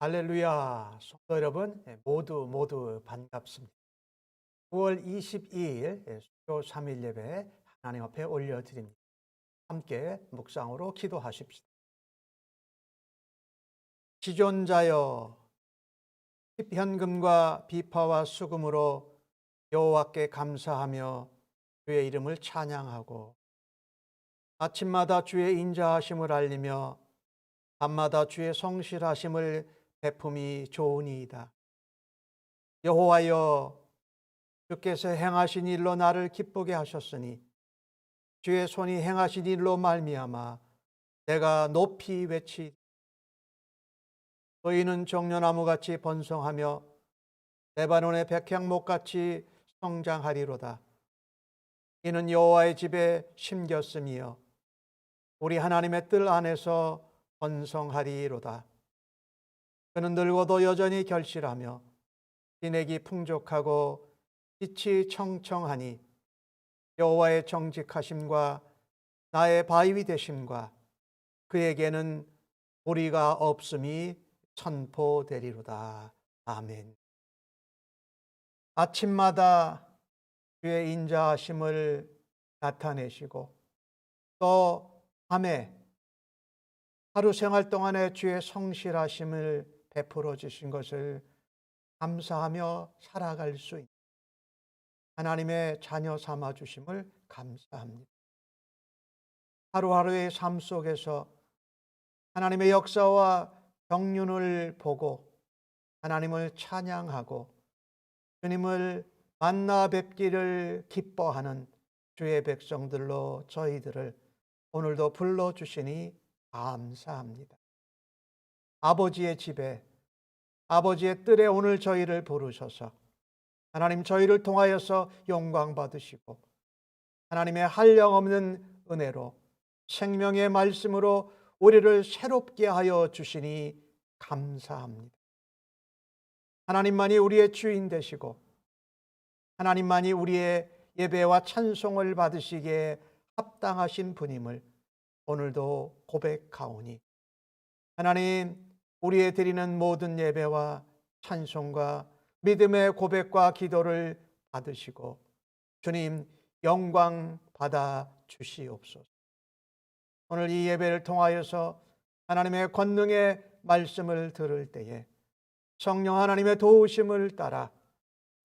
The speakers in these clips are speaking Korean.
할렐루야. 성도 여러분, 모두 반갑습니다. 9월 22일 수요 3일 예배 하나님 앞에 올려드립니다. 함께 묵상으로 기도하십시다. 지존자여, 현금과 비파와 수금으로 여호와께 감사하며 주의 이름을 찬양하고 아침마다 주의 인자하심을 알리며 밤마다 주의 성실하심을 베품이 좋으니이다. 여호와여, 주께서 행하신 일로 나를 기쁘게 하셨으니 주의 손이 행하신 일로 말미암아 내가 높이 외치리이다. 너희는 종려나무같이 번성하며 레바논의 백향목같이 성장하리로다. 이는 여호와의 집에 심겼으며 우리 하나님의 뜰 안에서 번성하리로다. 그는 늙어도 여전히 결실하며 진액이 풍족하고 빛이 청청하니 여호와의 정직하심과 나의 바위 되심과 그에게는 무리가 없음이 선포되리로다. 아멘. 아침마다 주의 인자하심을 나타내시고 또 밤에 하루 생활 동안에 주의 성실하심을 베풀어 주신 것을 감사하며 살아갈 수 있는 하나님의 자녀 삼아 주심을 감사합니다. 하루하루의 삶 속에서 하나님의 역사와 경륜을 보고 하나님을 찬양하고 주님을 만나 뵙기를 기뻐하는 주의 백성들로 저희들을 오늘도 불러주시니 감사합니다. 아버지의 집에, 아버지의 뜰에 오늘 저희를 부르셔서 하나님 저희를 통하여서 영광 받으시고 하나님의 한량없는 은혜로 생명의 말씀으로 우리를 새롭게 하여 주시니 감사합니다. 하나님만이 우리의 주인 되시고 하나님만이 우리의 예배와 찬송을 받으시기에 합당하신 분임을 오늘도 고백하오니 하나님, 우리의 드리는 모든 예배와 찬송과 믿음의 고백과 기도를 받으시고 주님 영광 받아 주시옵소서. 오늘 이 예배를 통하여서 하나님의 권능의 말씀을 들을 때에 성령 하나님의 도우심을 따라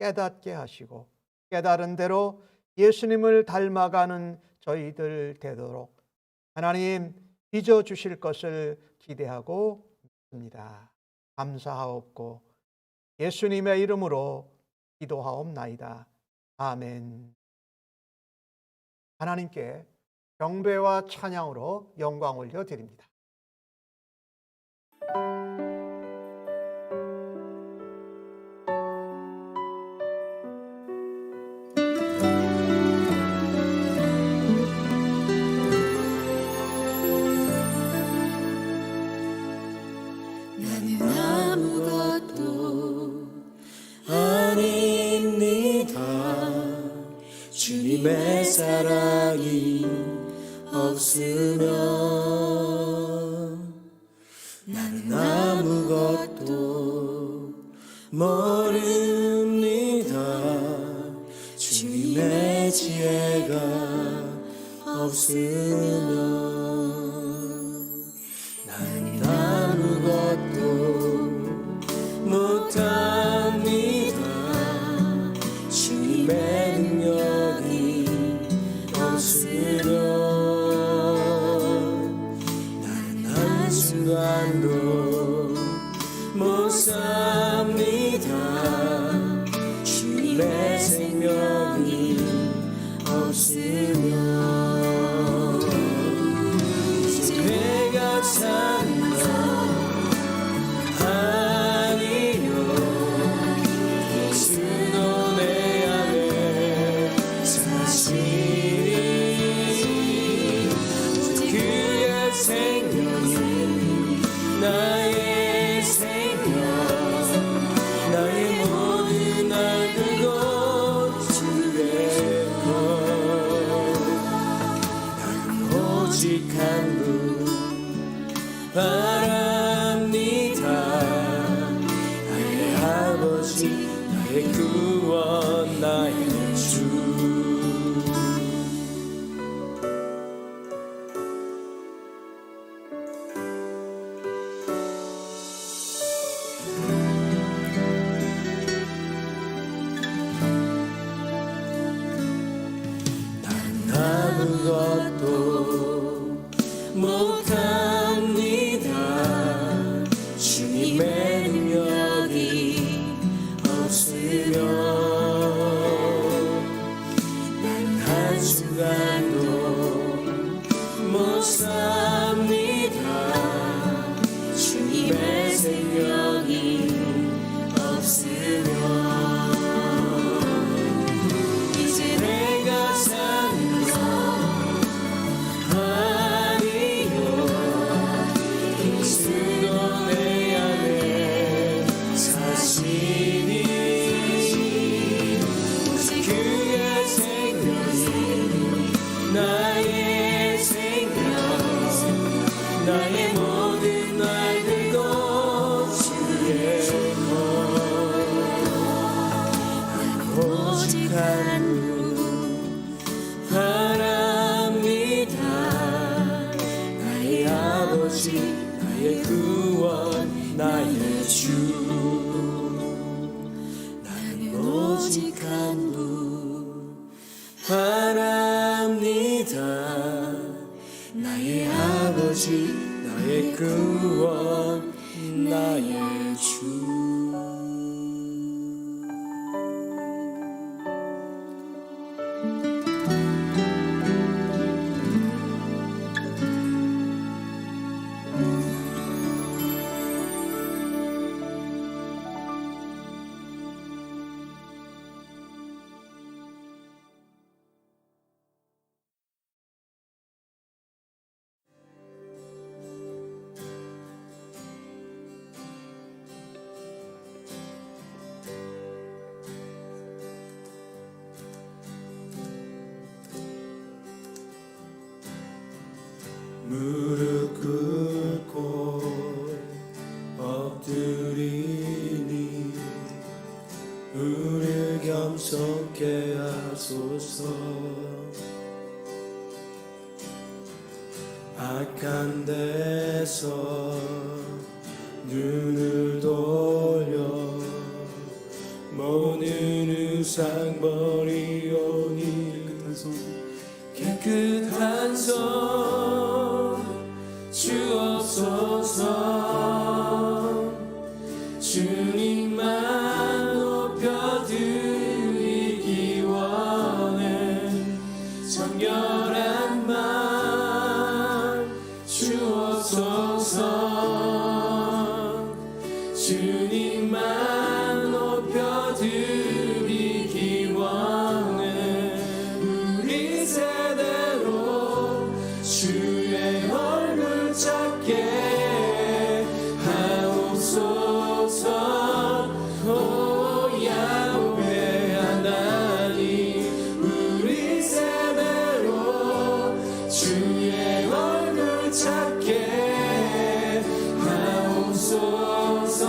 깨닫게 하시고 깨달은 대로 예수님을 닮아가는 저희들 되도록 하나님 빚어주실 것을 기대하고 믿습니다. 감사하옵고 예수님의 이름으로 기도하옵나이다. 아멘. 하나님께 경배와 찬양으로 영광 올려드립니다. 주님의 사랑이 없으면 나는 아무것도 모릅니다. 주님의 지혜가 없으면 나는 아무것도 못합니다. 주님의 능력이 없으면 난 한순간도 못 삽니다. 주님의 생명이 없으면 이제 내가 산다 아니요 예수도 내 안에 사시니 그의 생명이 나의 생명 구원 나의 주. 아무것도 못합니다. 주님의 능력이 없으면 난 한순간도 못 삽니다. 주님의 생명이 없으면 이제 내가 사는 나의 모든 날들도 주의 것. 오직 한 바랍니다. 나의 아버지 나의 구원 나의 주. 나는 오직 한 분 바랍니다. 나의 아버지 나의 구원 나의 주. 무릎 꿇고 엎드리니 우리를 겸손케 하소서. 악한 데서 눈을 돌려 모든 우상 버리오니 깨끗한 손 주옵소서. 주님만 높여드리기 원해. 정결한 맘 주옵소서. 주님만 높여드리기 원해. 우리 세대로 주의 얼굴 찾게 하옵소서. 오 야훼 하나님 우리 세대로 주의 얼굴 찾게 하옵소서.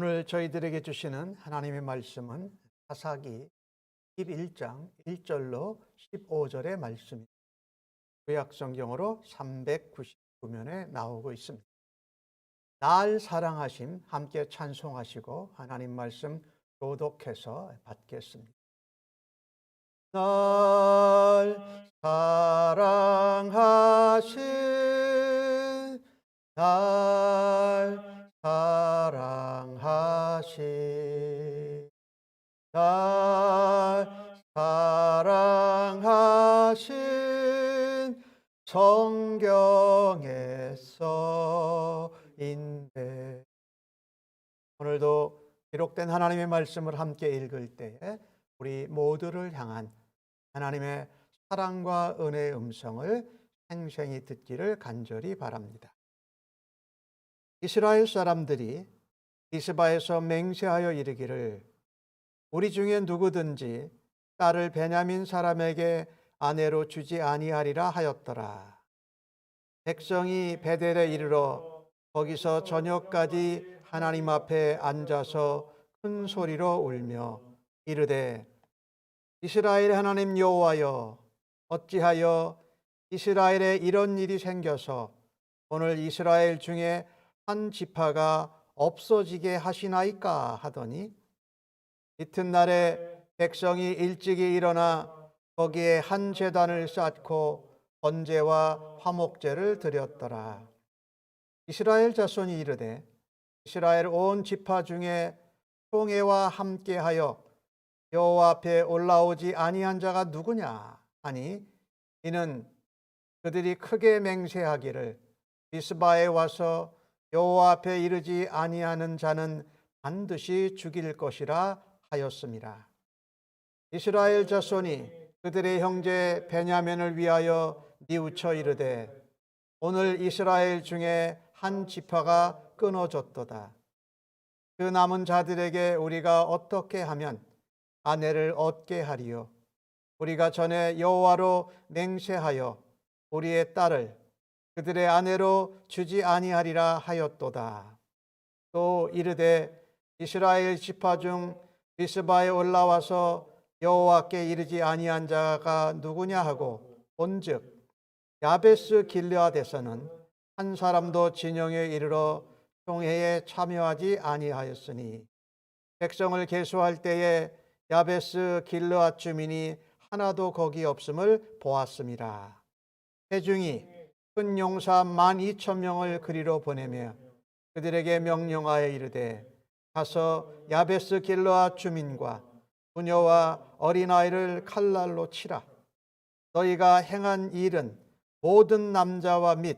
오늘 저희들에게 주시는 하나님의 말씀은 사사기 11장 1절로 15절의 말씀입니다. 구약성경으로 399면에 나오고 있습니다. 날 사랑하심 함께 찬송하시고 하나님 말씀 교독해서 받겠습니다. 날 사랑하심 날 사랑하심 날 사랑하신 성경의 서인데 오늘도 기록된 하나님의 말씀을 함께 읽을 때에 우리 모두를 향한 하나님의 사랑과 은혜의 음성을 생생히 듣기를 간절히 바랍니다. 이스라엘 사람들이 미스바에서 맹세하여 이르기를 우리 중에 누구든지 딸을 베냐민 사람에게 아내로 주지 아니하리라 하였더라. 백성이 베델에 이르러 거기서 저녁까지 하나님 앞에 앉아서 큰 소리로 울며 이르되 이스라엘 하나님 여호와여 어찌하여 이스라엘에 이런 일이 생겨서 오늘 이스라엘 중에 한 지파가 없어지게 하시나이까 하더니 이튿날에 백성이 일찍이 일어나 거기에 한 제단을 쌓고 번제와 화목제를 드렸더라. 이스라엘 자손이 이르되 이스라엘 온 지파 중에 총회와 함께하여 여호와 앞에 올라오지 아니한 자가 누구냐 하니 이는 그들이 크게 맹세하기를 미스바에 와서 여호와 앞에 이르지 아니하는 자는 반드시 죽일 것이라 하였습니다. 이스라엘 자손이 그들의 형제 베냐민을 위하여 뉘우쳐 이르되 오늘 이스라엘 중에 한 지파가 끊어졌도다. 그 남은 자들에게 우리가 어떻게 하면 아내를 얻게 하리요? 우리가 전에 여호와로 맹세하여 우리의 딸을 그들의 아내로 주지 아니하리라 하였도다. 또 이르되 이스라엘 지파 중 미스바에 올라와서 여호와께 이르지 아니한 자가 누구냐 하고 본즉 야베스 길르앗에서는 한 사람도 진영에 이르러 총회에 참여하지 아니하였으니 백성을 계수할 때에 야베스 길르앗 주민이 하나도 거기 없음을 보았습니다. 회중이 큰 용사 12,000명을 그리로 보내며 그들에게 명령하여 이르되 가서 야베스 길르앗 주민과 부녀와 어린아이를 칼날로 치라. 너희가 행한 일은 모든 남자와 및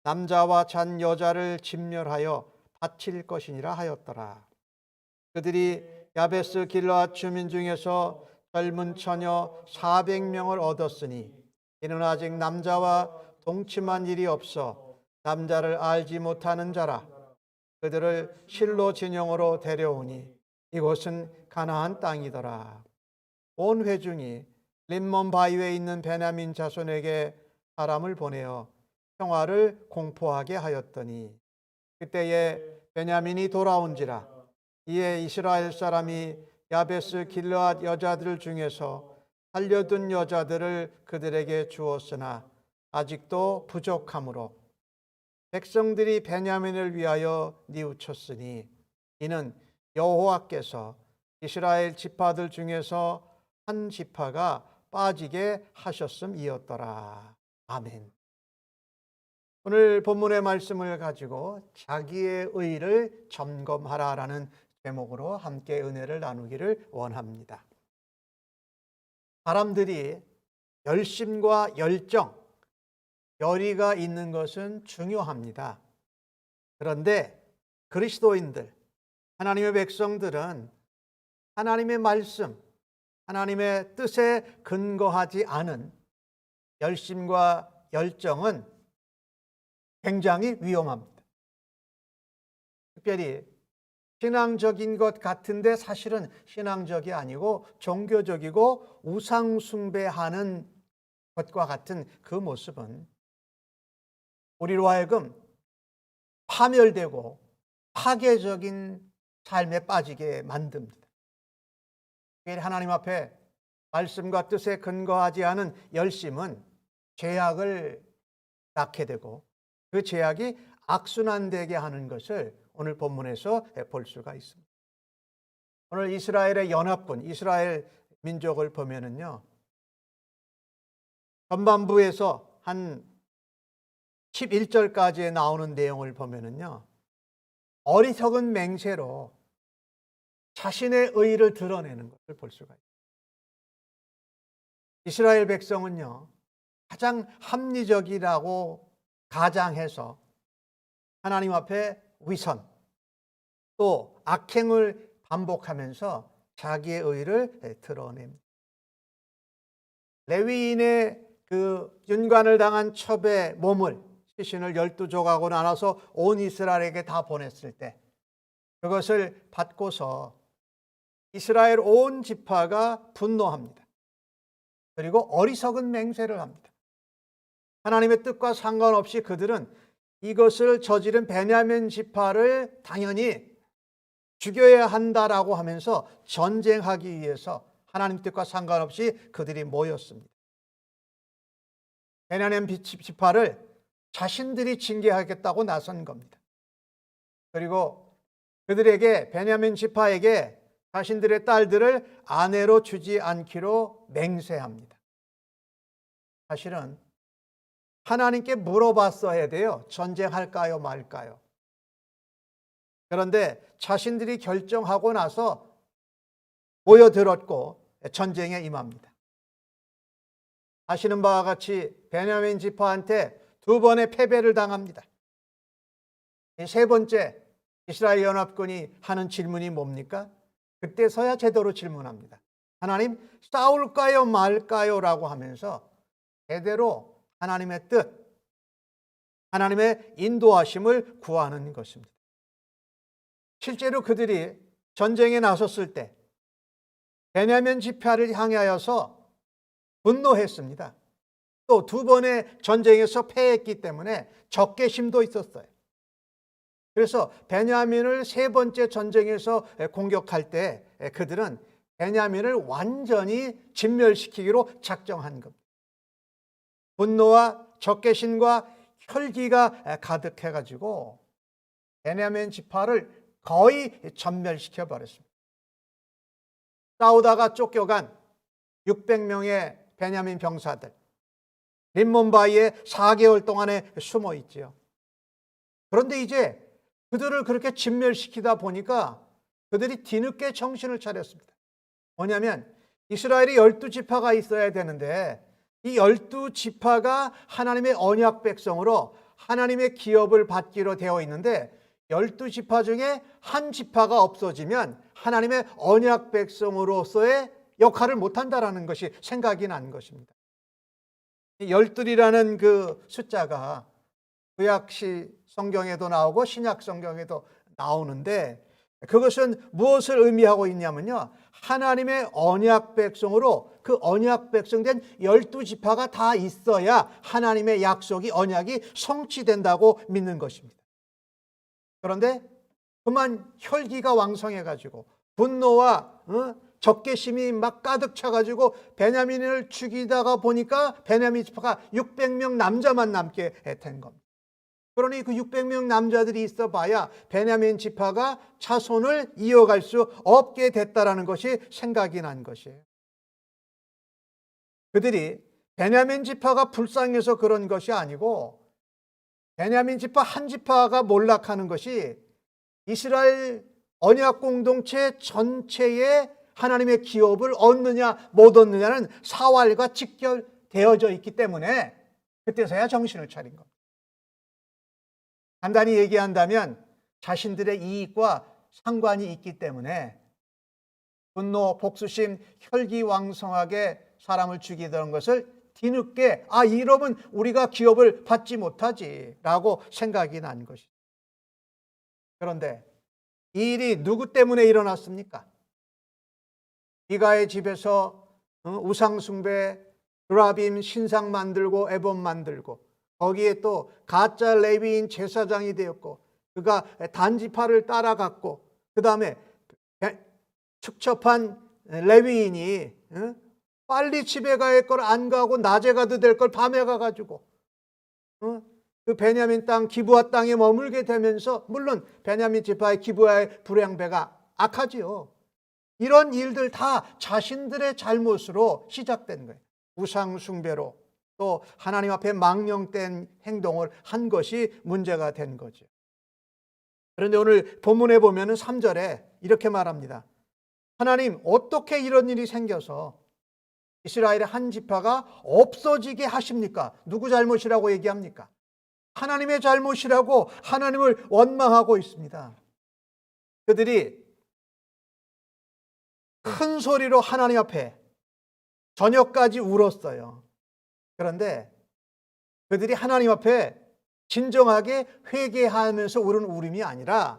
남자와 잔 여자를 진멸하여 바칠 것이니라 하였더라. 그들이 야베스 길르앗 주민 중에서 젊은 처녀 400명을 얻었으니 이는 아직 남자와 동침한 일이 없어 남자를 알지 못하는 자라. 그들을 실로 진영으로 데려오니 이곳은 가나안 땅이더라. 온 회중이 림몬 바위에 있는 베냐민 자손에게 사람을 보내어 평화를 공포하게 하였더니 그때에 베냐민이 돌아온지라. 이에 이스라엘 사람이 야베스 길르앗 여자들 중에서 살려둔 여자들을 그들에게 주었으나 아직도 부족하므로 백성들이 베냐민을 위하여 뉘우쳤으니 이는 여호와께서 이스라엘 지파들 중에서 한 지파가 빠지게 하셨음이었더라. 아멘. 오늘 본문의 말씀을 가지고 자기의 의를 점검하라라는 제목으로 함께 은혜를 나누기를 원합니다. 사람들이 열심과 열정, 열의가 있는 것은 중요합니다. 그런데 그리스도인들, 하나님의 백성들은 하나님의 말씀, 하나님의 뜻에 근거하지 않은 열심과 열정은 굉장히 위험합니다. 특별히 신앙적인 것 같은데 사실은 신앙적이 아니고 종교적이고 우상 숭배하는 것과 같은 그 모습은 우리로 하여금 파멸되고 파괴적인 삶에 빠지게 만듭니다. 하나님 앞에 말씀과 뜻에 근거하지 않은 열심은 죄악을 낳게 되고 그 죄악이 악순환되게 하는 것을 오늘 본문에서 볼 수가 있습니다. 오늘 이스라엘의 연합군, 이스라엘 민족을 보면은요, 전반부에서 한 11절까지에 나오는 내용을 보면은요, 어리석은 맹세로 자신의 의의를 드러내는 것을 볼 수가 있습니다. 이스라엘 백성은요, 가장 합리적이라고 가장해서 하나님 앞에 위선 또 악행을 반복하면서 자기의 의의를 드러냅니다. 레위인의 그 윤관을 당한 첩의 몸을 시신을 12조각으로 나눠서 온 이스라엘에게 다 보냈을 때 그것을 받고서 이스라엘 온 지파가 분노합니다. 그리고 어리석은 맹세를 합니다. 하나님의 뜻과 상관없이 그들은 이것을 저지른 베냐민 지파를 당연히 죽여야 한다라고 하면서 전쟁하기 위해서 하나님 뜻과 상관없이 그들이 모였습니다. 베냐민 지파를 자신들이 징계하겠다고 나선 겁니다. 그리고 그들에게 베냐민 지파에게 자신들의 딸들을 아내로 주지 않기로 맹세합니다. 사실은 하나님께 물어봤어야 돼요. 전쟁할까요, 말까요? 그런데 자신들이 결정하고 나서 모여들었고 전쟁에 임합니다. 아시는 바와 같이 베냐민 지파한테 2번의 패배를 당합니다. 세 번째 이스라엘 연합군이 하는 질문이 뭡니까? 그때서야 제대로 질문합니다. 하나님, 싸울까요 말까요? 라고 하면서 제대로 하나님의 뜻, 하나님의 인도하심을 구하는 것입니다. 실제로 그들이 전쟁에 나섰을 때 베냐민 지파를 향하여서 분노했습니다. 또 2번의 전쟁에서 패했기 때문에 적개심도 있었어요. 그래서 베냐민을 3번째 전쟁에서 공격할 때 그들은 베냐민을 완전히 진멸시키기로 작정한 겁니다. 분노와 적개심과 혈기가 가득해가지고 베냐민 지파를 거의 전멸시켜 버렸습니다. 싸우다가 쫓겨간 600명의 베냐민 병사들, 림몬바위에 4개월 동안에 숨어 있지요. 그런데 이제 그들을 그렇게 진멸시키다 보니까 그들이 뒤늦게 정신을 차렸습니다. 뭐냐면 이스라엘이 12지파가 있어야 되는데 이 12지파가 하나님의 언약 백성으로 하나님의 기업을 받기로 되어 있는데 12지파 중에 한 지파가 없어지면 하나님의 언약 백성으로서의 역할을 못한다라는 것이 생각이 난 것입니다. 12이라는 그 숫자가 구약시 성경에도 나오고 신약 성경에도 나오는데 그것은 무엇을 의미하고 있냐면요, 하나님의 언약 백성으로 그 언약 백성된 12지파가 다 있어야 하나님의 약속이 언약이 성취된다고 믿는 것입니다. 그런데 그만 혈기가 왕성해가지고 분노와 적개심이 막 가득 차가지고 베냐민을 죽이다가 보니까 베냐민 지파가 600명 남자만 남게 된 겁니다. 그러니 그 600명 남자들이 있어 봐야 베냐민 지파가 자손을 이어갈 수 없게 됐다라는 것이 생각이 난 것이에요. 그들이 베냐민 지파가 불쌍해서 그런 것이 아니고 베냐민 지파 한 지파가 몰락하는 것이 이스라엘 언약 공동체 전체에 하나님의 기업을 얻느냐 못 얻느냐는 사활과 직결되어져 있기 때문에 그때서야 정신을 차린 겁니다. 간단히 얘기한다면 자신들의 이익과 상관이 있기 때문에 분노, 복수심, 혈기왕성하게 사람을 죽이던 것을 뒤늦게 이러면 우리가 기업을 받지 못하지 라고 생각이 난 것이죠. 그런데 이 일이 누구 때문에 일어났습니까? 미가의 집에서 우상숭배, 드라빔 신상 만들고 에봇 만들고 거기에 또 가짜 레위인 제사장이 되었고 그가 단지파를 따라갔고 그 다음에 축첩한 레위인이 빨리 집에 가야 할 걸 안 가고 낮에 가도 될 걸 밤에 가가지고 그 베냐민 땅 기브아 땅에 머물게 되면서, 물론 베냐민 지파의 기브아의 불량배가 악하지요. 이런 일들 다 자신들의 잘못으로 시작된 거예요. 우상 숭배로 또 하나님 앞에 망령된 행동을 한 것이 문제가 된 거죠. 그런데 오늘 본문에 보면은 3절에 이렇게 말합니다. 하나님, 어떻게 이런 일이 생겨서 이스라엘의 한 지파가 없어지게 하십니까? 누구 잘못이라고 얘기합니까? 하나님의 잘못이라고 하나님을 원망하고 있습니다. 그들이 큰 소리로 하나님 앞에 저녁까지 울었어요. 그런데 그들이 하나님 앞에 진정하게 회개하면서 울은 울음이 아니라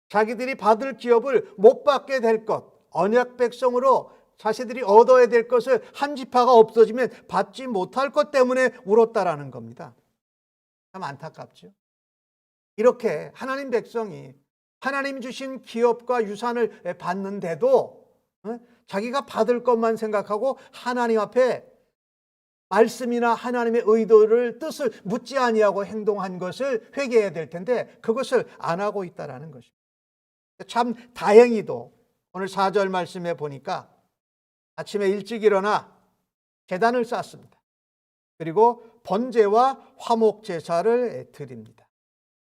자기들이 받을 기업을 못 받게 될 것, 언약 백성으로 자신들이 얻어야 될 것을 한 지파가 없어지면 받지 못할 것 때문에 울었다라는 겁니다. 참 안타깝죠. 이렇게 하나님 백성이 하나님 주신 기업과 유산을 받는데도 자기가 받을 것만 생각하고 하나님 앞에 말씀이나 하나님의 의도를 뜻을 묻지 아니하고 행동한 것을 회개해야 될 텐데 그것을 안 하고 있다라는 것입니다. 참 다행히도 오늘 4절 말씀에 보니까 아침에 일찍 일어나 제단을 쌓습니다. 그리고 번제와 화목 제사를 드립니다.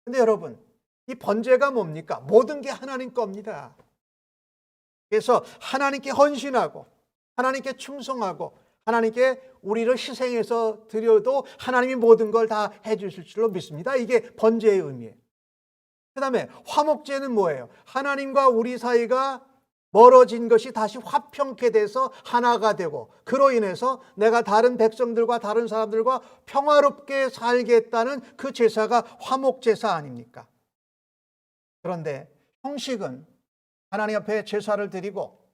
근데 여러분, 이 번제가 뭡니까? 모든 게 하나님 겁니다. 그래서 하나님께 헌신하고 하나님께 충성하고 하나님께 우리를 희생해서 드려도 하나님이 모든 걸 다 해주실 줄로 믿습니다. 이게 번제의 의미예요. 그 다음에 화목제는 뭐예요? 하나님과 우리 사이가 멀어진 것이 다시 화평케 돼서 하나가 되고 그로 인해서 내가 다른 백성들과 다른 사람들과 평화롭게 살겠다는 그 제사가 화목제사 아닙니까? 그런데 형식은 하나님 앞에 제사를 드리고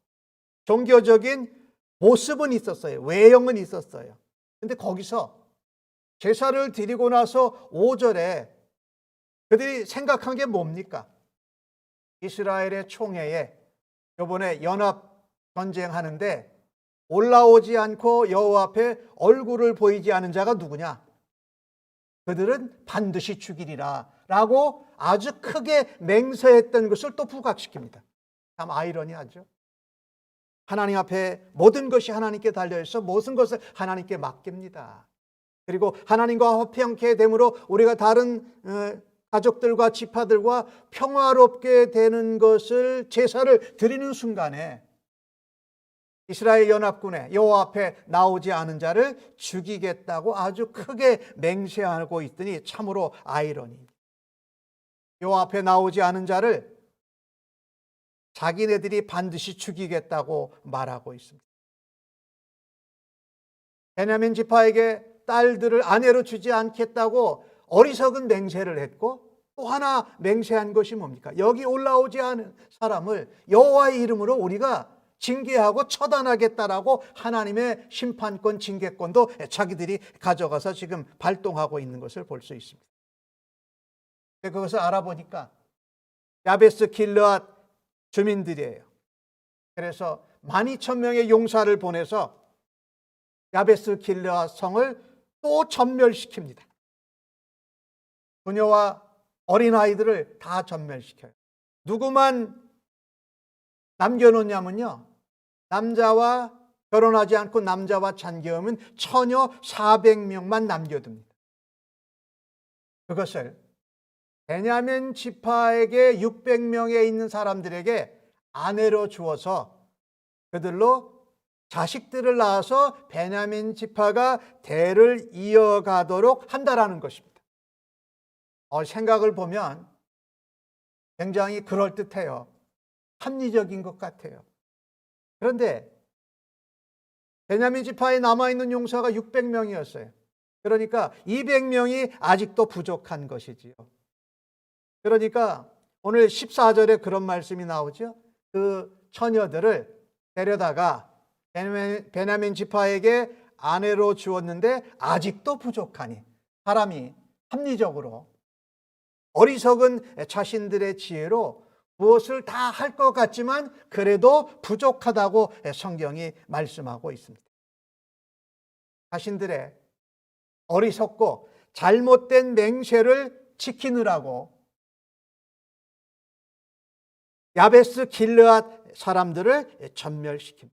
종교적인 모습은 있었어요. 외형은 있었어요. 근데 거기서 제사를 드리고 나서 5절에 그들이 생각한 게 뭡니까? 이스라엘의 총회에 이번에 연합 전쟁하는데 올라오지 않고 여호와 앞에 얼굴을 보이지 않은 자가 누구냐? 그들은 반드시 죽이리라 라고 아주 크게 맹세했던 것을 또 부각시킵니다. 참 아이러니하죠. 하나님 앞에 모든 것이 하나님께 달려있어 모든 것을 하나님께 맡깁니다. 그리고 하나님과 화평케 됨으로 우리가 다른 가족들과 지파들과 평화롭게 되는 것을 제사를 드리는 순간에 이스라엘 연합군에 여호와 앞에 나오지 않은 자를 죽이겠다고 아주 크게 맹세하고 있더니 참으로 아이러니입니다. 여호와 앞에 나오지 않은 자를 자기네들이 반드시 죽이겠다고 말하고 있습니다. 베냐민 지파에게 딸들을 아내로 주지 않겠다고 어리석은 맹세를 했고 또 하나 맹세한 것이 뭡니까? 여기 올라오지 않은 사람을 여호와의 이름으로 우리가 징계하고 처단하겠다라고 하나님의 심판권, 징계권도 자기들이 가져가서 지금 발동하고 있는 것을 볼 수 있습니다. 그것을 알아보니까 야베스 길르앗 주민들이에요. 그래서 12,000명의 용사를 보내서 야베스 길르앗 성을 또 전멸시킵니다. 부녀와 어린아이들을 다 전멸시켜요. 누구만 남겨놓냐면요, 남자와 결혼하지 않고 남자와 잔계엄은 처녀 400명만 남겨둡니다. 그것을 베냐민 지파에게 600명에 있는 사람들에게 아내로 주어서 그들로 자식들을 낳아서 베냐민 지파가 대를 이어가도록 한다라는 것입니다. 생각을 보면 굉장히 그럴듯해요. 합리적인 것 같아요. 그런데 베냐민 지파에 남아있는 용사가 600명이었어요. 그러니까 200명이 아직도 부족한 것이지요. 그러니까 오늘 14절에 그런 말씀이 나오죠. 그 처녀들을 데려다가 베냐민 지파에게 아내로 주었는데 아직도 부족하니, 사람이 합리적으로 어리석은 자신들의 지혜로 무엇을 다 할 것 같지만 그래도 부족하다고 성경이 말씀하고 있습니다. 자신들의 어리석고 잘못된 맹세를 지키느라고 야베스 길르앗 사람들을 전멸시킵니다.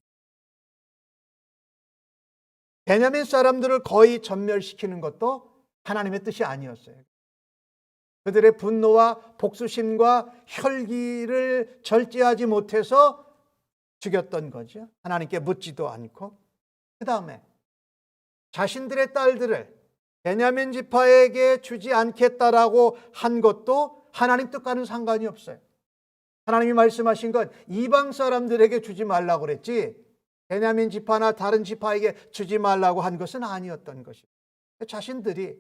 베냐민 사람들을 거의 전멸시키는 것도 하나님의 뜻이 아니었어요. 그들의 분노와 복수심과 혈기를 절제하지 못해서 죽였던 거죠. 하나님께 묻지도 않고. 그 다음에 자신들의 딸들을 베냐민 지파에게 주지 않겠다라고 한 것도 하나님 뜻과는 상관이 없어요. 하나님이 말씀하신 건 이방 사람들에게 주지 말라고 그랬지 베냐민 지파나 다른 지파에게 주지 말라고 한 것은 아니었던 것이에요. 자신들이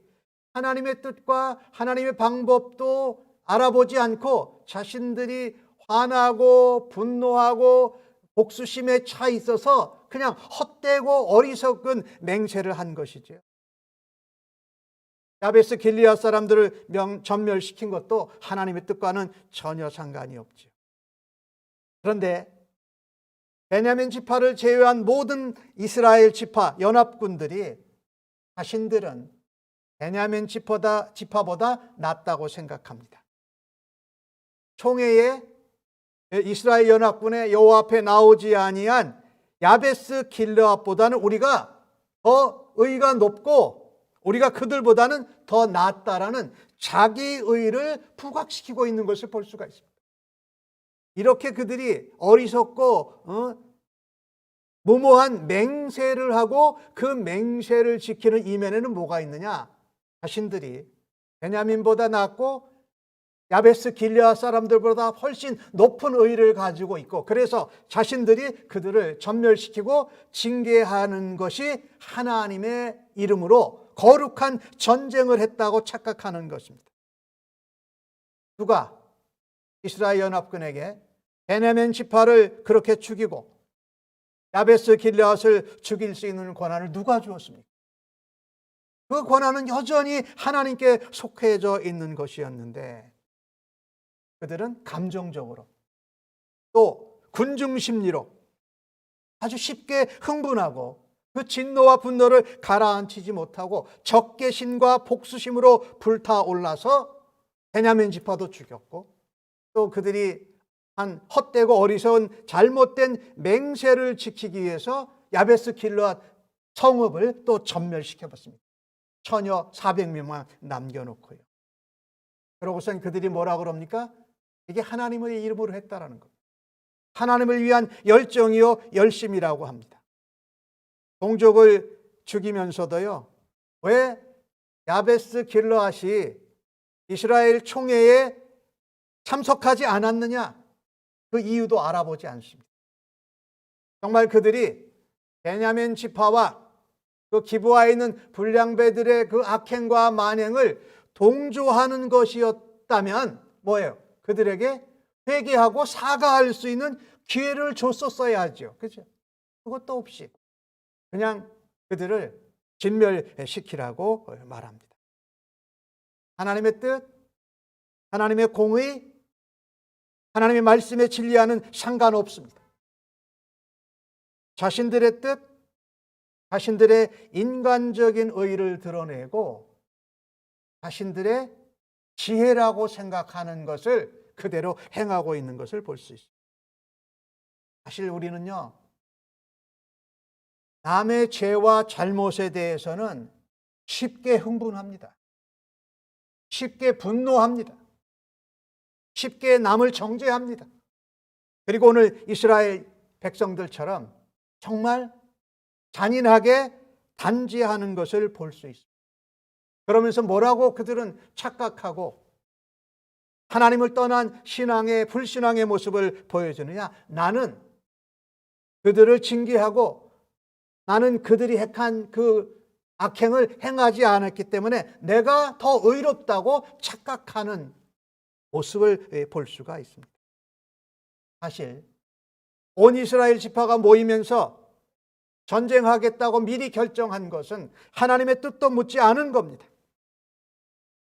하나님의 뜻과 하나님의 방법도 알아보지 않고 자신들이 화나고 분노하고 복수심에 차 있어서 그냥 헛되고 어리석은 맹세를 한 것이죠. 야베스 길리앗 사람들을 전멸시킨 것도 하나님의 뜻과는 전혀 상관이 없죠. 그런데 베냐민 지파를 제외한 모든 이스라엘 지파 연합군들이 자신들은 베냐민 지파보다 낫다고 생각합니다. 총회에 이스라엘 연합군의 여호와 앞에 나오지 아니한 야베스 길르앗보다는 우리가 더 의가 높고 우리가 그들보다는 더 낫다라는 자기의를 부각시키고 있는 것을 볼 수가 있습니다. 이렇게 그들이 어리석고 무모한 맹세를 하고 그 맹세를 지키는 이면에는 뭐가 있느냐? 자신들이 베냐민보다 낫고 야베스 길르앗 사람들보다 훨씬 높은 의를 가지고 있고 그래서 자신들이 그들을 전멸시키고 징계하는 것이 하나님의 이름으로 거룩한 전쟁을 했다고 착각하는 것입니다. 누가 이스라엘 연합군에게 베냐민 지파를 그렇게 죽이고 야베스 길르앗을 죽일 수 있는 권한을 누가 주었습니까? 그 권한은 여전히 하나님께 속해져 있는 것이었는데 그들은 감정적으로 또 군중 심리로 아주 쉽게 흥분하고 그 진노와 분노를 가라앉히지 못하고 적개심과 복수심으로 불타올라서 베냐민 지파도 죽였고 또 그들이 한 헛되고 어리석은 잘못된 맹세를 지키기 위해서 야베스 길르앗 성읍을 또 전멸시켜봤습니다. 처녀 400명만 남겨놓고요. 그러고선 그들이 뭐라 그럽니까? 이게 하나님의 이름으로 했다라는 겁니다. 하나님을 위한 열정이요 열심이라고 합니다. 동족을 죽이면서도요. 왜 야베스 길르앗이 이스라엘 총회에 참석하지 않았느냐? 그 이유도 알아보지 않습니다. 정말 그들이 베냐민 지파와 그 기브아에 있는 불량배들의 그 악행과 만행을 동조하는 것이었다면 뭐예요? 그들에게 회개하고 사과할 수 있는 기회를 줬었어야 하죠. 그렇죠? 그것도 없이 그냥 그들을 진멸시키라고 말합니다. 하나님의 뜻, 하나님의 공의, 하나님의 말씀에 진리와는 상관없습니다. 자신들의 뜻, 자신들의 인간적인 의의를 드러내고 자신들의 지혜라고 생각하는 것을 그대로 행하고 있는 것을 볼 수 있습니다. 사실 우리는요, 남의 죄와 잘못에 대해서는 쉽게 흥분합니다. 쉽게 분노합니다. 쉽게 남을 정죄합니다. 그리고 오늘 이스라엘 백성들처럼 정말 잔인하게 단죄하는 것을 볼 수 있습니다. 그러면서 뭐라고 그들은 착각하고 하나님을 떠난 신앙의 불신앙의 모습을 보여주느냐? 나는 그들을 징계하고 나는 그들이 행한 그 악행을 행하지 않았기 때문에 내가 더 의롭다고 착각하는 모습을 볼 수가 있습니다. 사실 온 이스라엘 지파가 모이면서 전쟁하겠다고 미리 결정한 것은 하나님의 뜻도 묻지 않은 겁니다.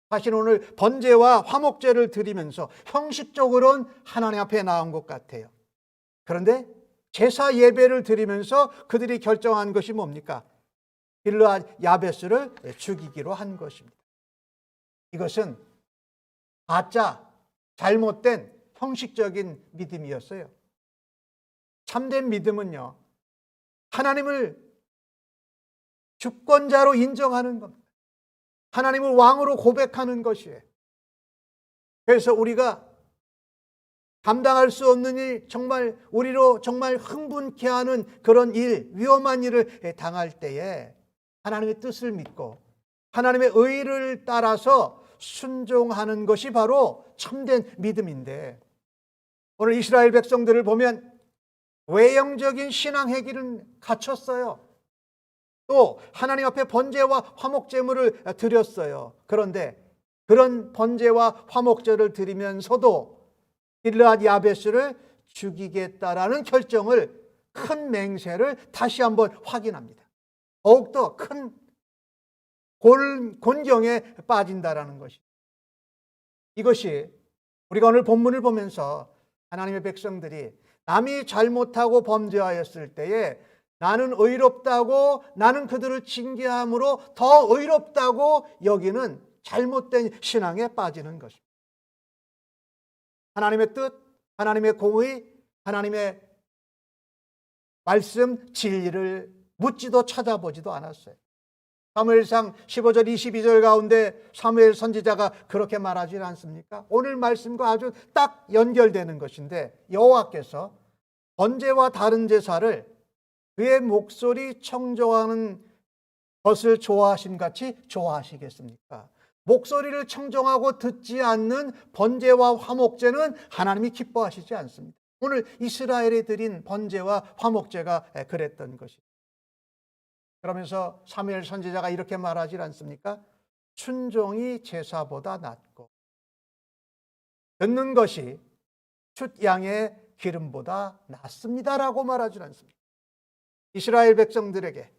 사실 오늘 번제와 화목제를 드리면서 형식적으로는 하나님 앞에 나온 것 같아요. 그런데 제사 예배를 드리면서 그들이 결정한 것이 뭡니까? 길르앗 야베스를 죽이기로 한 것입니다. 이것은 가짜, 잘못된 형식적인 믿음이었어요. 참된 믿음은요, 하나님을 주권자로 인정하는 겁니다. 하나님을 왕으로 고백하는 것이에요. 그래서 우리가 감당할 수 없는 일, 정말 우리로 정말 흥분케 하는 그런 일, 위험한 일을 당할 때에 하나님의 뜻을 믿고 하나님의 의를 따라서 순종하는 것이 바로 참된 믿음인데, 오늘 이스라엘 백성들을 보면 외형적인 신앙 행위를 갖췄어요. 또 하나님 앞에 번제와 화목제물을 드렸어요. 그런데 그런 번제와 화목제를 드리면서도 길르앗 야베스를 죽이겠다라는 결정을, 큰 맹세를 다시 한번 확인합니다. 더욱더 큰 곤경에 빠진다라는 것이, 이것이 우리가 오늘 본문을 보면서 하나님의 백성들이 남이 잘못하고 범죄하였을 때에 나는 의롭다고, 나는 그들을 징계함으로 더 의롭다고 여기는 잘못된 신앙에 빠지는 것입니다. 하나님의 뜻, 하나님의 공의, 하나님의 말씀, 진리를 묻지도 찾아보지도 않았어요. 사무엘상 15절 22절 가운데 사무엘 선지자가 그렇게 말하지 않습니까? 오늘 말씀과 아주 딱 연결되는 것인데, 여호와께서 번제와 다른 제사를 그의 목소리 청정하는 것을 좋아하심 같이 좋아하시겠습니까? 목소리를 청정하고 듣지 않는 번제와 화목제는 하나님이 기뻐하시지 않습니다. 오늘 이스라엘에 드린 번제와 화목제가 그랬던 것입니다. 그러면서 사무엘 선지자가 이렇게 말하지 않습니까? 순종이 제사보다 낫고 듣는 것이 숫양의 기름보다 낫습니다라고 말하지 않습니다. 이스라엘 백성들에게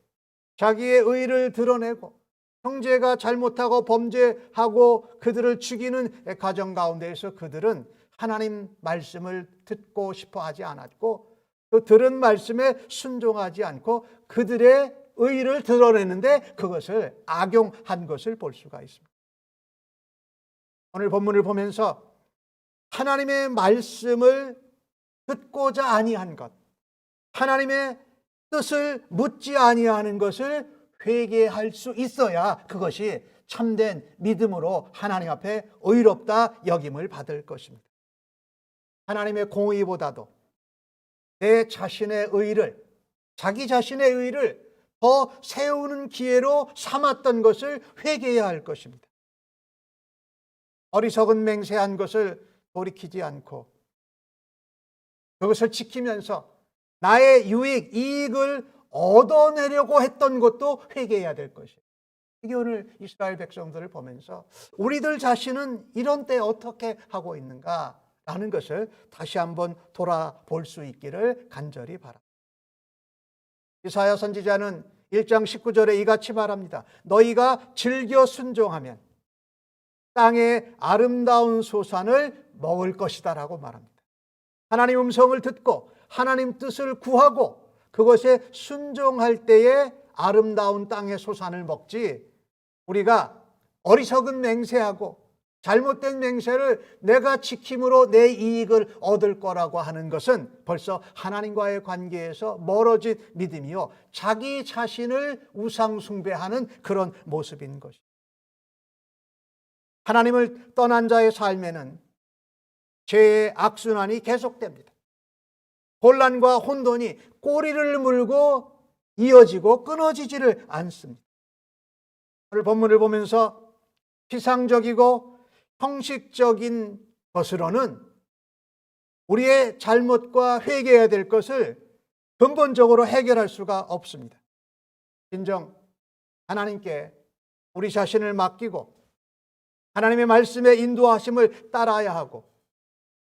자기의 의를 드러내고 형제가 잘못하고 범죄하고 그들을 죽이는 가정 가운데에서 그들은 하나님 말씀을 듣고 싶어 하지 않았고, 그 들은 말씀에 순종하지 않고 그들의 의를 드러내는데 그것을 악용한 것을 볼 수가 있습니다. 오늘 본문을 보면서 하나님의 말씀을 듣고자 아니한 것, 하나님의 뜻을 묻지 아니하는 것을 회개할 수 있어야 그것이 참된 믿음으로 하나님 앞에 의롭다 여김을 받을 것입니다. 하나님의 공의보다도 내 자신의 의를, 자기 자신의 의를 더 세우는 기회로 삼았던 것을 회개해야 할 것입니다. 어리석은 맹세한 것을 돌이키지 않고 그것을 지키면서 나의 유익, 이익을 얻어내려고 했던 것도 회개해야 될 것이에요. 이게 오늘 이스라엘 백성들을 보면서 우리들 자신은 이런 때 어떻게 하고 있는가라는 것을 다시 한번 돌아볼 수 있기를 간절히 바랍니다. 이사야 선지자는 1장 19절에 이같이 말합니다. 너희가 즐겨 순종하면 땅의 아름다운 소산을 먹을 것이다 라고 말합니다. 하나님 음성을 듣고 하나님 뜻을 구하고 그것에 순종할 때에 아름다운 땅의 소산을 먹지, 우리가 어리석은 맹세하고 잘못된 맹세를 내가 지킴으로 내 이익을 얻을 거라고 하는 것은 벌써 하나님과의 관계에서 멀어진 믿음이요, 자기 자신을 우상 숭배하는 그런 모습인 것입니다. 하나님을 떠난 자의 삶에는 죄의 악순환이 계속됩니다. 혼란과 혼돈이 꼬리를 물고 이어지고 끊어지지를 않습니다. 오늘 본문을 보면서 피상적이고 형식적인 것으로는 우리의 잘못과 회개해야 될 것을 근본적으로 해결할 수가 없습니다. 진정 하나님께 우리 자신을 맡기고 하나님의 말씀의 인도하심을 따라야 하고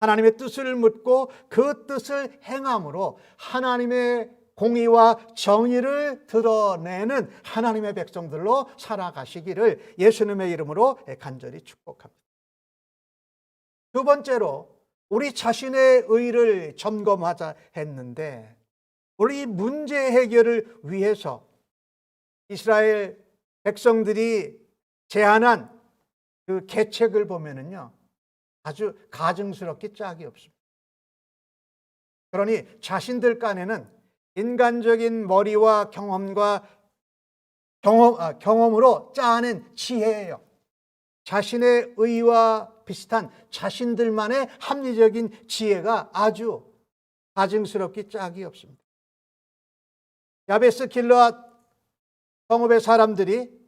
하나님의 뜻을 묻고 그 뜻을 행함으로 하나님의 공의와 정의를 드러내는 하나님의 백성들로 살아가시기를 예수님의 이름으로 간절히 축복합니다. 두 번째로 우리 자신의 의를 점검하자 했는데, 우리 문제 해결을 위해서 이스라엘 백성들이 제안한 그 계책을 보면은요, 아주 가증스럽게 짝이 없습니다. 그러니 자신들 간에는 인간적인 머리와 경험으로 짜낸 지혜예요. 자신의 의와 비슷한 자신들만의 합리적인 지혜가 아주 가증스럽게 짝이 없습니다. 야베스 길르앗 성읍의 사람들이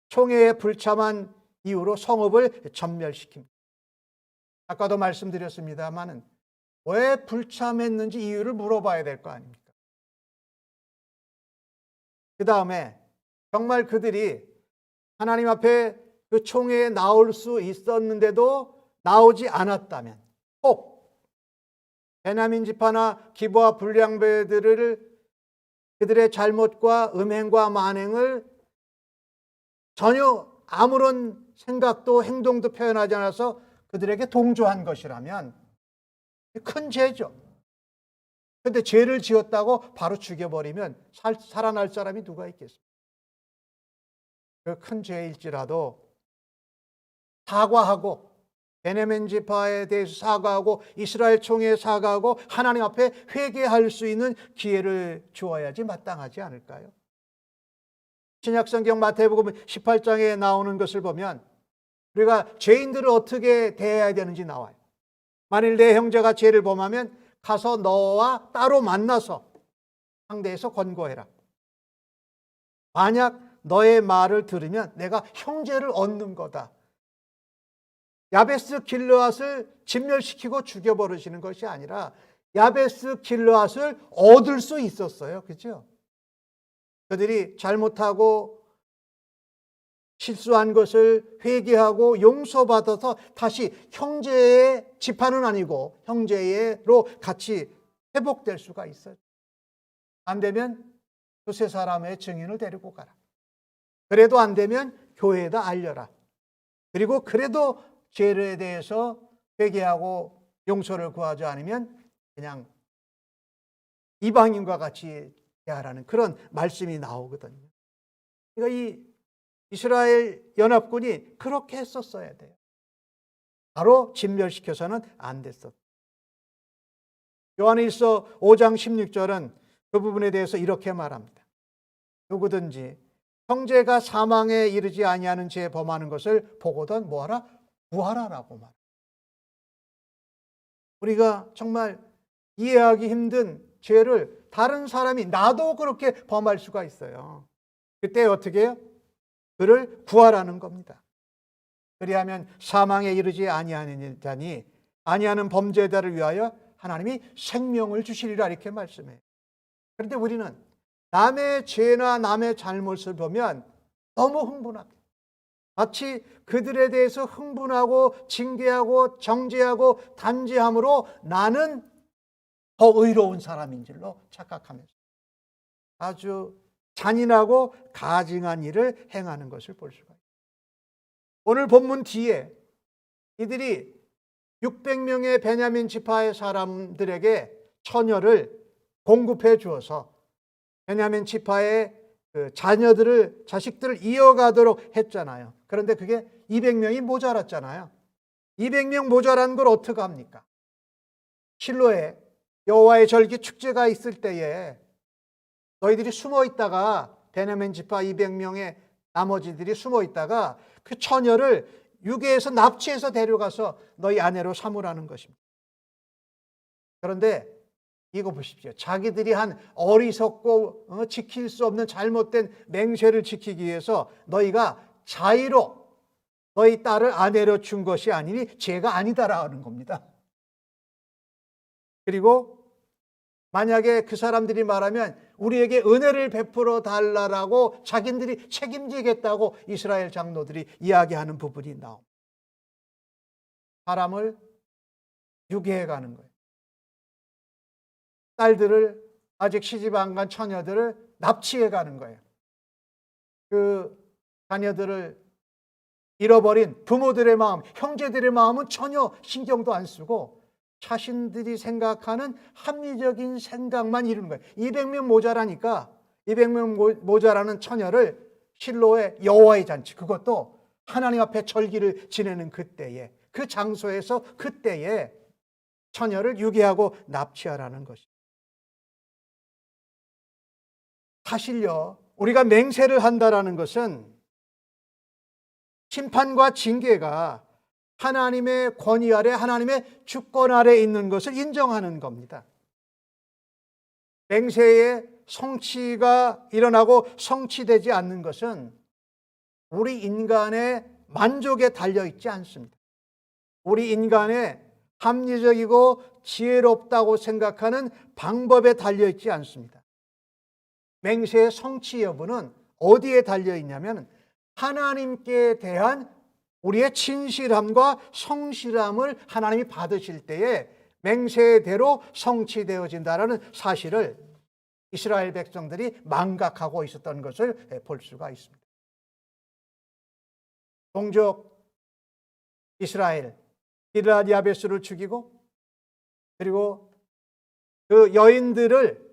총회에 불참한 이후로 성읍을 전멸시킵니다. 아까도 말씀드렸습니다마는 왜 불참했는지 이유를 물어봐야 될 거 아닙니까? 그 다음에 정말 그들이 하나님 앞에 그 총회에 나올 수 있었는데도 나오지 않았다면, 혹 베냐민 지파나 기브아 불량배들을 그들의 잘못과 음행과 만행을 전혀 아무런 생각도 행동도 표현하지 않아서 그들에게 동조한 것이라면 큰 죄죠. 그런데 죄를 지었다고 바로 죽여버리면 살아날 사람이 누가 있겠습니까? 그 큰 죄일지라도 사과하고, 베냐민 지파에 대해서 사과하고, 이스라엘 총회에 사과하고, 하나님 앞에 회개할 수 있는 기회를 주어야지 마땅하지 않을까요? 신약성경 마태복음 18장에 나오는 것을 보면 우리가 죄인들을 어떻게 대해야 되는지 나와요. 만일 내 형제가 죄를 범하면 가서 너와 따로 만나서 상대해서 권고해라. 만약 너의 말을 들으면 내가 형제를 얻는 거다. 야베스 길르앗을 진멸시키고 죽여버리시는 것이 아니라 야베스 길르앗을 얻을 수 있었어요. 그렇죠? 그들이 잘못하고 실수한 것을 회개하고 용서받아서 다시 형제의 지파는 아니고 형제로 같이 회복될 수가 있어요. 안 되면 두세 사람의 증인을 데리고 가라. 그래도 안 되면 교회에다 알려라. 그리고 그래도 죄에 대해서 회개하고 용서를 구하지 않으면 그냥 이방인과 같이 대하라는 그런 말씀이 나오거든요. 그러니까 이 이스라엘 연합군이 그렇게 했었어야 돼요. 바로 진멸시켜서는 안 됐었다. 요한일서 5장 16절은 그 부분에 대해서 이렇게 말합니다. 누구든지 형제가 사망에 이르지 아니하는 죄 범하는 것을 보거든 뭐하라? 구하라라고 말합니다. 우리가 정말 이해하기 힘든 죄를 다른 사람이, 나도 그렇게 범할 수가 있어요. 그때 어떻게 해요? 그를 구하라는 겁니다. 그리하면 사망에 이르지 아니하는 자니 아니하는 범죄자를 위하여 하나님이 생명을 주시리라 이렇게 말씀해요. 그런데 우리는 남의 죄나 남의 잘못을 보면 너무 흥분합니다. 마치 그들에 대해서 흥분하고 징계하고 정죄하고 단죄함으로 나는 더 의로운 사람인 줄로 착각하면서 아주 잔인하고 가증한 일을 행하는 것을 볼 수가 있습니다. 오늘 본문 뒤에 이들이 600명의 베냐민 지파의 사람들에게 처녀를 공급해 주어서 베냐민 지파의 그 자식들을 이어가도록 했잖아요. 그런데 그게 200명이 모자랐잖아요. 200명 모자란 걸 어떻게 합니까? 실로에 여호와의 절기 축제가 있을 때에 너희들이 숨어 있다가, 베냐민 지파 200명의 나머지들이 숨어 있다가 그 처녀를 유괴해서 납치해서 데려가서 너희 아내로 삼으라는 것입니다. 그런데 이거 보십시오. 자기들이 한 어리석고 지킬 수 없는 잘못된 맹세를 지키기 위해서 너희가 자의로 너희 딸을 아내로 준 것이 아니니 죄가 아니다라는 겁니다. 그리고 만약에 그 사람들이 말하면 우리에게 은혜를 베풀어 달라라고 자기들이 책임지겠다고 이스라엘 장로들이 이야기하는 부분이 나옵니다. 사람을 유괴해 가는 거예요. 딸들을 아직 시집 안 간 처녀들을 납치해 가는 거예요. 그 자녀들을 잃어버린 부모들의 마음, 형제들의 마음은 전혀 신경도 안 쓰고 자신들이 생각하는 합리적인 생각만 이루는 거예요. 200명 모자라니까 200명 모자라는 처녀를 실로의 여호와의 잔치, 그것도 하나님 앞에 절기를 지내는 그때에, 그 장소에서 그때에 처녀를 유괴하고 납치하라는 것입니다. 사실요, 우리가 맹세를 한다라는 것은 심판과 징계가 하나님의 권위 아래, 하나님의 주권 아래 있는 것을 인정하는 겁니다. 맹세의 성취가 일어나고 성취되지 않는 것은 우리 인간의 만족에 달려있지 않습니다. 우리 인간의 합리적이고 지혜롭다고 생각하는 방법에 달려있지 않습니다. 맹세의 성취 여부는 어디에 달려있냐면 하나님께 대한 우리의 진실함과 성실함을 하나님이 받으실 때에 맹세대로 성취되어진다는 사실을 이스라엘 백성들이 망각하고 있었던 것을 볼 수가 있습니다. 동족 이스라엘 길르앗 야베스를 죽이고 그리고 그 여인들을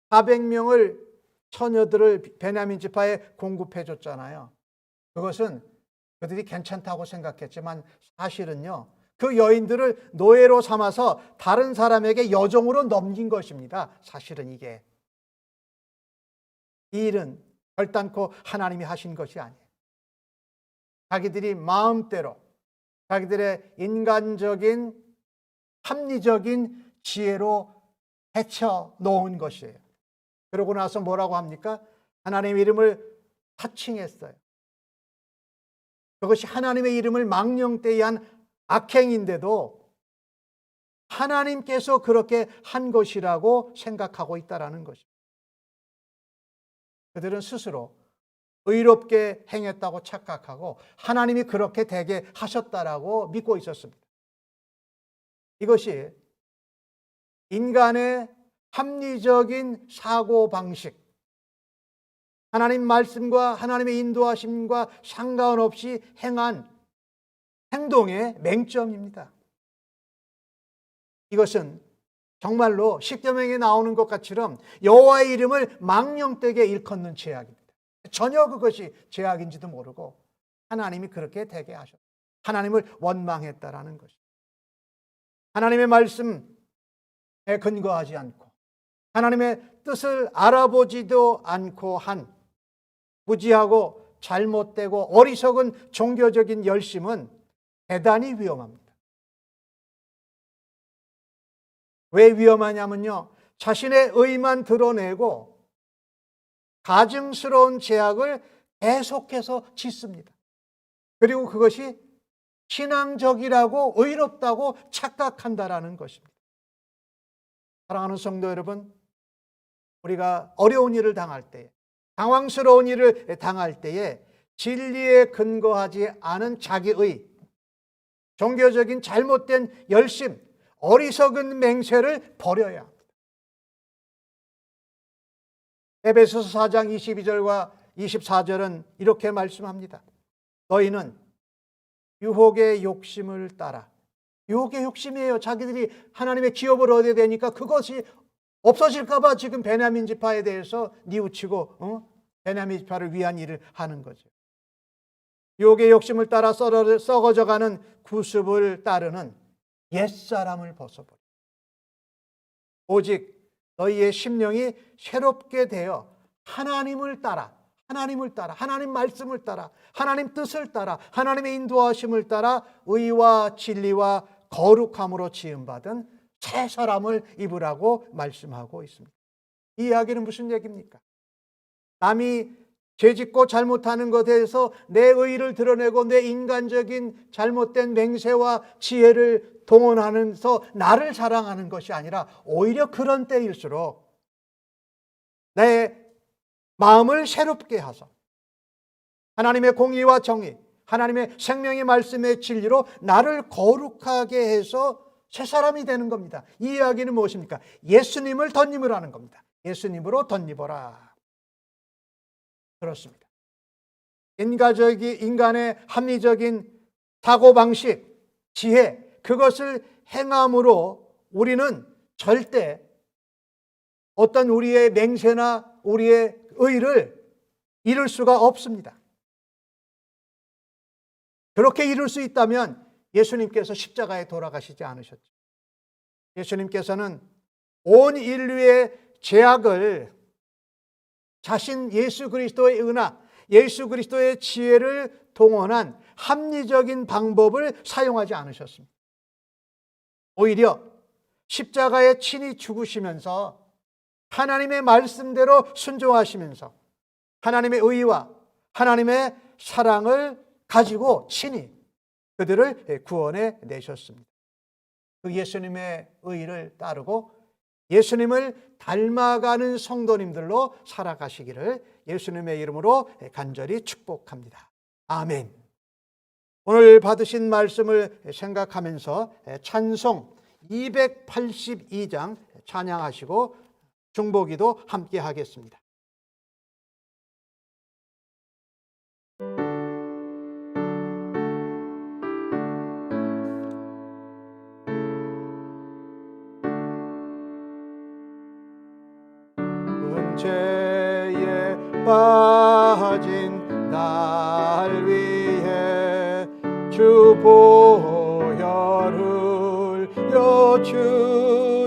400명을 처녀들을 베냐민 지파에 공급해 줬잖아요. 그것은 그들이 괜찮다고 생각했지만 사실은요, 그 여인들을 노예로 삼아서 다른 사람에게 여종으로 넘긴 것입니다. 사실은 이게 이 일은 결단코 하나님이 하신 것이 아니에요. 자기들이 마음대로 자기들의 인간적인 합리적인 지혜로 헤쳐 놓은 것이에요. 그러고 나서 뭐라고 합니까? 하나님의 이름을 사칭했어요. 그것이 하나님의 이름을 망령되이한 악행인데도 하나님께서 그렇게 한 것이라고 생각하고 있다는 것입니다. 그들은 스스로 의롭게 행했다고 착각하고 하나님이 그렇게 되게 하셨다라고 믿고 있었습니다. 이것이 인간의 합리적인 사고방식, 하나님 말씀과 하나님의 인도하심과 상관없이 행한 행동의 맹점입니다. 이것은 정말로 십계명에 나오는 것처럼 여호와의 이름을 망령되게 일컫는 죄악입니다. 전혀 그것이 죄악인지도 모르고 하나님이 그렇게 되게 하셨다. 하나님을 원망했다라는 것입니다. 하나님의 말씀에 근거하지 않고 하나님의 뜻을 알아보지도 않고 한 무지하고 잘못되고 어리석은 종교적인 열심은 대단히 위험합니다. 왜 위험하냐면요, 자신의 의만 드러내고 가증스러운 죄악을 계속해서 짓습니다. 그리고 그것이 신앙적이라고 의롭다고 착각한다라는 것입니다. 사랑하는 성도 여러분, 우리가 어려운 일을 당할 때에, 당황스러운 일을 당할 때에 진리에 근거하지 않은 자기의 종교적인 잘못된 열심, 어리석은 맹세를 버려야 합니다. 에베소서 4장 22절과 24절은 이렇게 말씀합니다. 너희는 유혹의 욕심을 따라, 유혹의 욕심이에요. 자기들이 하나님의 기업을 얻어야 되니까 그것이 없어질까 봐 지금 베냐민 지파에 대해서 뉘우치고 베냐민 지파를 위한 일을 하는 거죠. 유혹의 욕심을 따라 썩어져가는 구습을 따르는 옛사람을 벗어버려. 오직 너희의 심령이 새롭게 되어 하나님을 따라, 하나님 말씀을 따라, 하나님 뜻을 따라, 하나님의 인도하심을 따라 의와 진리와 거룩함으로 지음받은 새 사람을 입으라고 말씀하고 있습니다. 이 이야기는 무슨 얘기입니까? 남이 죄짓고 잘못하는 것에 대해서 내 의의를 드러내고 내 인간적인 잘못된 맹세와 지혜를 동원하면서 나를 자랑하는 것이 아니라 오히려 그런 때일수록 내 마음을 새롭게 하소. 하나님의 공의와 정의, 하나님의 생명의 말씀의 진리로 나를 거룩하게 해서 새 사람이 되는 겁니다. 이 이야기는 무엇입니까? 예수님을 덧임을 하는 겁니다. 예수님으로 덧입어라. 그렇습니다. 인간의 합리적인 사고방식, 지혜, 그것을 행함으로 우리는 절대 어떤 우리의 맹세나 우리의 의를 이룰 수가 없습니다. 그렇게 이룰 수 있다면 예수님께서 십자가에 돌아가시지 않으셨죠. 예수님께서는 온 인류의 죄악을 자신 예수 그리스도의 은하, 예수 그리스도의 지혜를 동원한 합리적인 방법을 사용하지 않으셨습니다. 오히려 십자가에 친히 죽으시면서 하나님의 말씀대로 순종하시면서 하나님의 의와 하나님의 사랑을 가지고 친히 그들을 구원해 내셨습니다. 그 예수님의 의를 따르고 예수님을 닮아가는 성도님들로 살아가시기를 예수님의 이름으로 간절히 축복합니다. 아멘. 오늘 받으신 말씀을 생각하면서 찬송 282장 찬양하시고 중보기도 함께 하겠습니다. 죄에 빠진 날 위해 주 보혈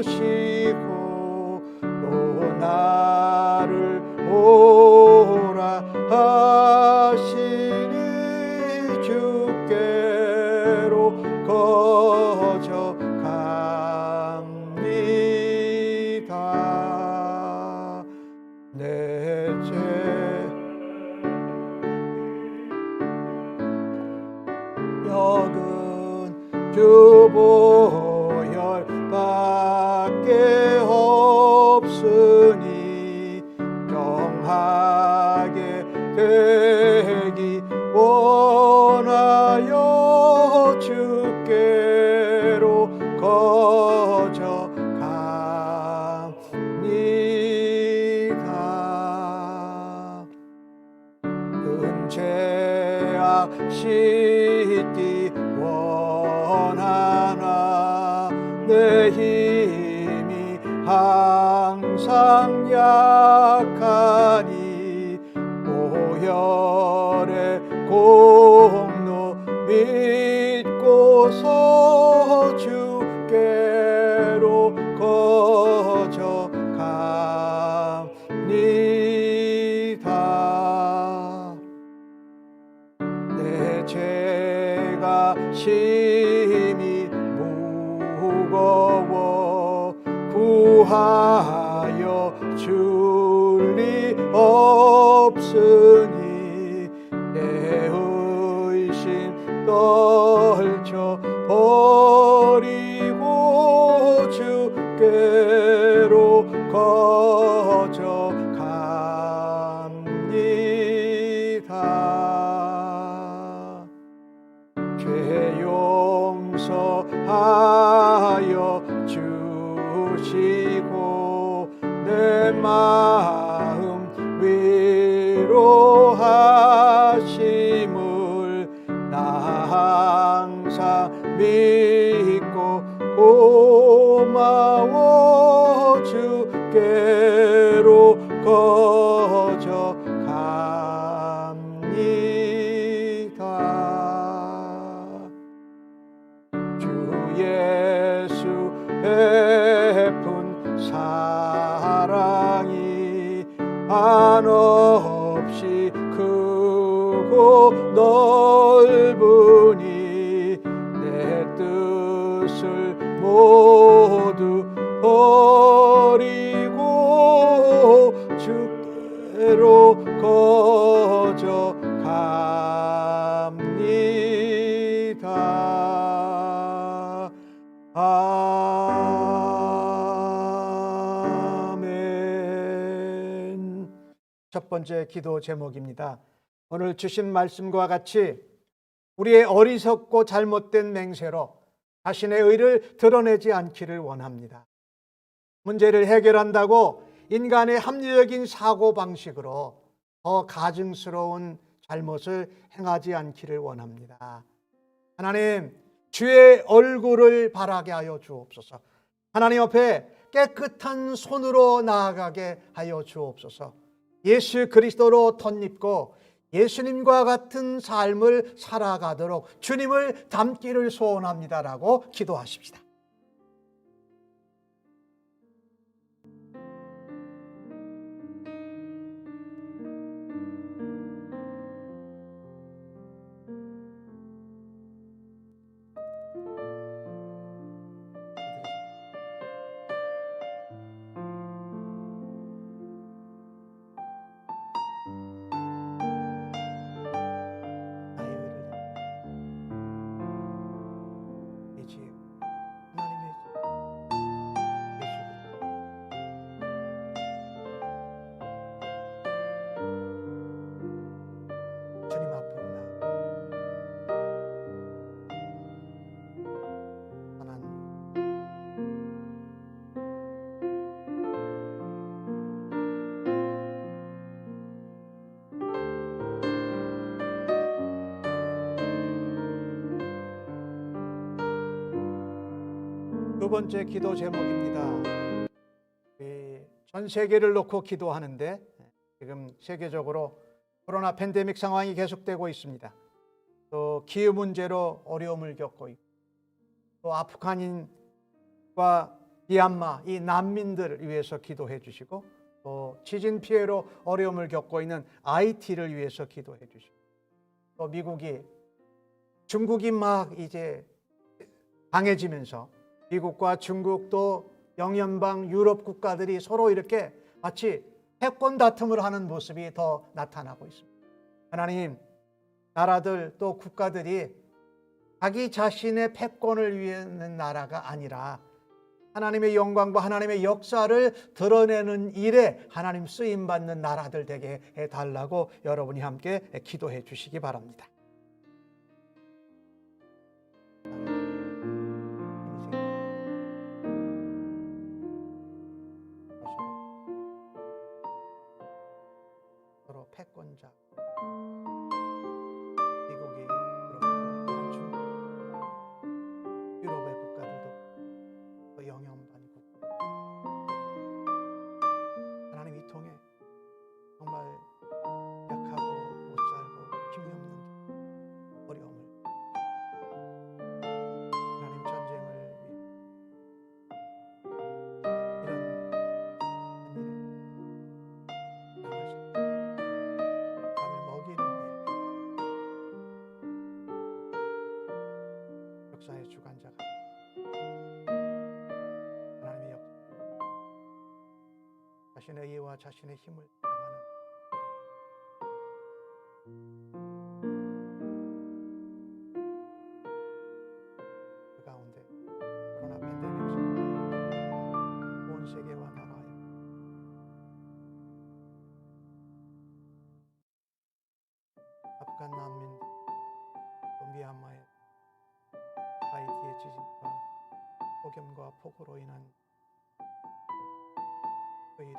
흘려주시고 또 나를 오라 하시니 주께로 거저갑니다. 내 죄 역은 주 보혈 밖에 없으니 정하게 되기 원하여 주께로 거저갑니다. 큰 죄악 씻기 원하나 내 힘이 항상 약하니 보혈의 공로 믿고서 주께로 거저갑니다. 내 죄가 심히 무거워 구하여 줄 리 없으니 내 의심 떨쳐 버리고 주께로 거저갑니다. 죄 용서하여 주시고 내 마음 위로하심을 나 항상 믿고 고마워 주께로 거저갑니다. 주 예수 베푼 사랑이 한없이 크고 넓으니 내 뜻을 모두 버리고 주께로 거저갑니다. 아멘. 첫 번째 기도 제목입니다. 오늘 주신 말씀과 같이 우리의 어리석고 잘못된 맹세로 자신의 의를 드러내지 않기를 원합니다. 문제를 해결한다고 인간의 합리적인 사고방식으로 더 가증스러운 잘못을 행하지 않기를 원합니다. 하나님, 주의 얼굴을 바라게 하여 주옵소서. 하나님 앞에 깨끗한 손으로 나아가게 하여 주옵소서. 예수 그리스도로 덧입고 예수님과 같은 삶을 살아가도록 주님을 닮기를 소원합니다라고 기도하십시다. 나의 의를 내 지혜 하나님의 예수 주님 앞으로 나아가는 두 번째 기도 제목입니다. 전 세계를 놓고 기도하는데 지금 세계적으로 코로나 팬데믹 상황이 계속되고 있습니다. 또 기후 문제로 어려움을 겪고 있고 또 아프간인과 미얀마 이 난민들을 위해서 기도해 주시고 또 지진 피해로 어려움을 겪고 있는 IT를 위해서 기도해 주시고 또 미국이 중국이 막 이제 강해지면서 미국과 중국도 영연방 유럽 국가들이 서로 이렇게 마치 패권 다툼을 하는 모습이 더 나타나고 있습니다. 하나님, 나라들 또 국가들이 자기 자신의 패권을 위한 나라가 아니라 하나님의 영광과 하나님의 역사를 드러내는 일에 하나님 쓰임받는 나라들 되게 해달라고 여러분이 함께 기도해 주시기 바랍니다. 서로 패권자 미국이 그렇고 또한 중국 유럽의 국가들도 또 영향받는 국가 하나님 이 통해 정말 약하고 못 살고 힘이 없는 어려움을 하나님 전쟁을 위해 이런 밤을 먹이는 역사의 주관자가 하나님의 역사 자신의 의와 자신의 힘을 당하는 그 가운데 코로나 팬데믹 온 세계와 나라에 아프간 난민 또 미얀마의 하이티의 지진과 폭염과 폭우로 인한 그 일에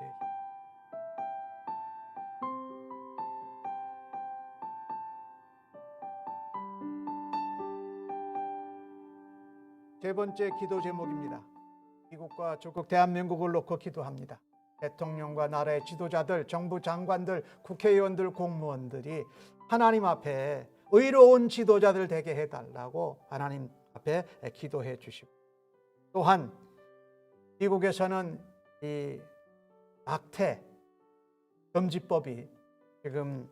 세 번째 기도 제목입니다. 미국과 조국 대한민국을 놓고 기도합니다. 대통령과 나라의 지도자들, 정부 장관들, 국회의원들, 공무원들이 하나님 앞에 의로운 지도자들 되게 해달라고 하나님 앞에 기도해 주시고 또한 미국에서는 이 낙태 금지법이 지금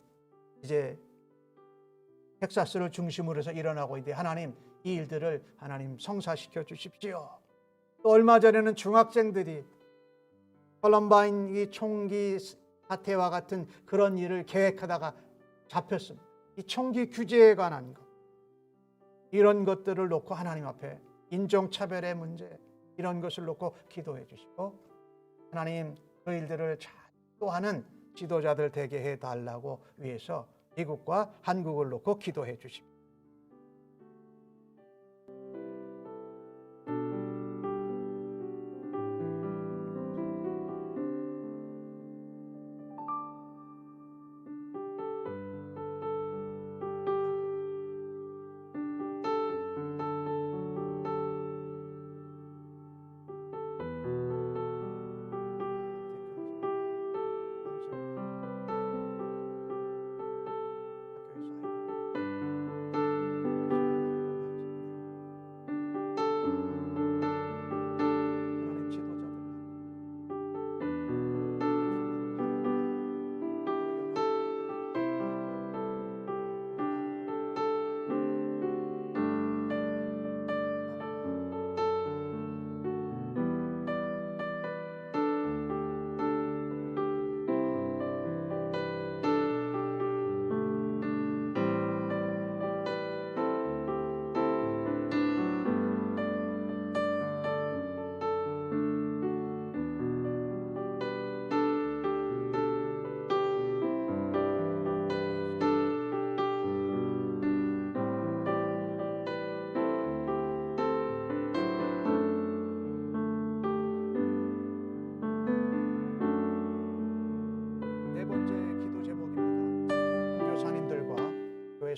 이제 텍사스를 중심으로 해서 일어나고 있는데 하나님 이 일들을 하나님 성사시켜 주십시오. 또 얼마 전에는 중학생들이 컬럼바인 이 총기 사태와 같은 그런 일을 계획하다가 잡혔습니다. 이 총기 규제에 관한 것 이런 것들을 놓고 하나님 앞에 인종차별의 문제 이런 것을 놓고 기도해 주시고 하나님 그 일들을 잘 또하는 지도자들 되게 해달라고 위해서 미국과 한국을 놓고 기도해 주십니다.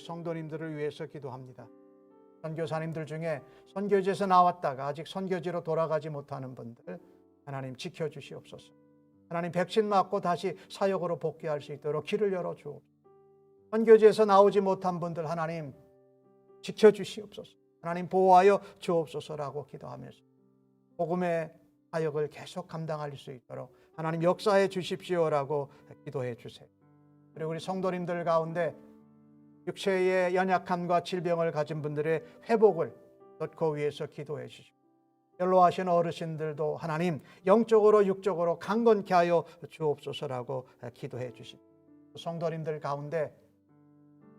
성도님들을 위해서 기도합니다. 선교사님들 중에 선교지에서 나왔다가 아직 선교지로 돌아가지 못하는 분들 하나님 지켜주시옵소서. 하나님 백신 맞고 다시 사역으로 복귀할 수 있도록 길을 열어주옵소서. 선교지에서 나오지 못한 분들 하나님 지켜주시옵소서. 하나님 보호하여 주옵소서라고 기도하면서 복음의 사역을 계속 감당할 수 있도록 하나님 역사해 주십시오라고 기도해 주세요. 그리고 우리 성도님들 가운데 육체의 연약함과 질병을 가진 분들의 회복을 덧고 위해서 기도해 주십시오. 연로하신 어르신들도 하나님 영적으로 육적으로 강건케 하여 주옵소서라고 기도해 주십시오. 성도님들 가운데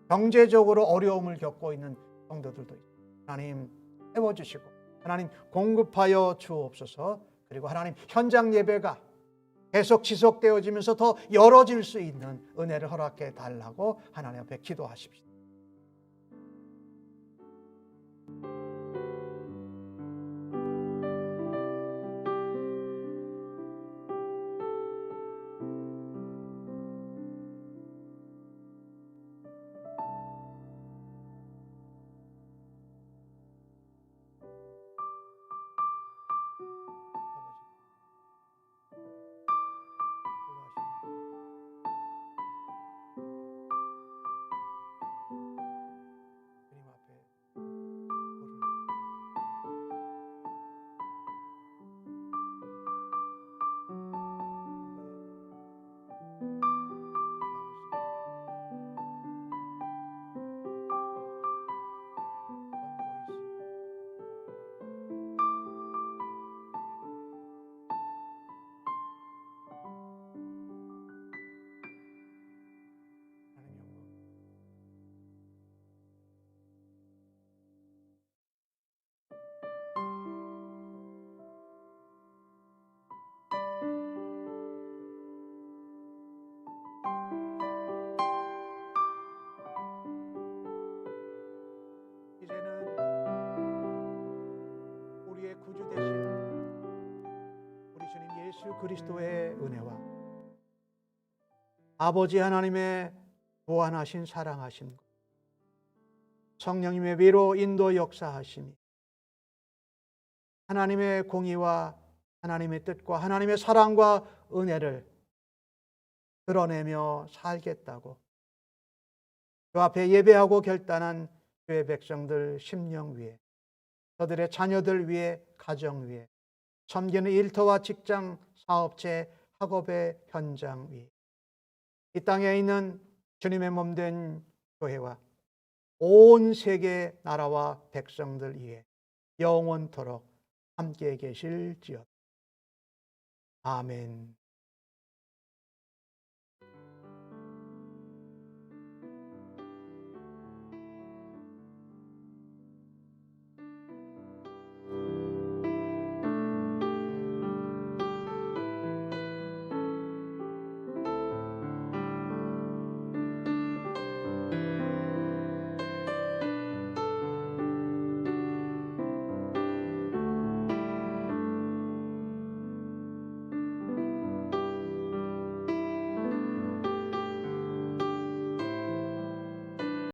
경제적으로 어려움을 겪고 있는 성도들도 있습니다. 하나님 해워주시고 하나님 공급하여 주옵소서. 그리고 하나님 현장 예배가 계속 지속되어지면서 더 열어질 수 있는 은혜를 허락해 달라고 하나님 앞에 기도하십시오. 주님 앞에 이제는 우리의 구주 되신 우리 주님 예수 그리스도의 은혜와 아버지 하나님의 무한하신 사랑하심, 성령님의 위로 인도 역사하심이 하나님의 공의와 하나님의 뜻과 하나님의 사랑과 은혜를 드러내며 살겠다고 그 앞에 예배하고 결단한 주의 백성들 심령 위에, 저들의 자녀들 위에, 가정 위에, 섬기는 일터와 직장, 사업체, 학업의 현장 위에, 이 땅에 있는 주님의 몸된 교회와 온 세계 나라와 백성들 위에 영원토록 함께 계실지어다. 아멘.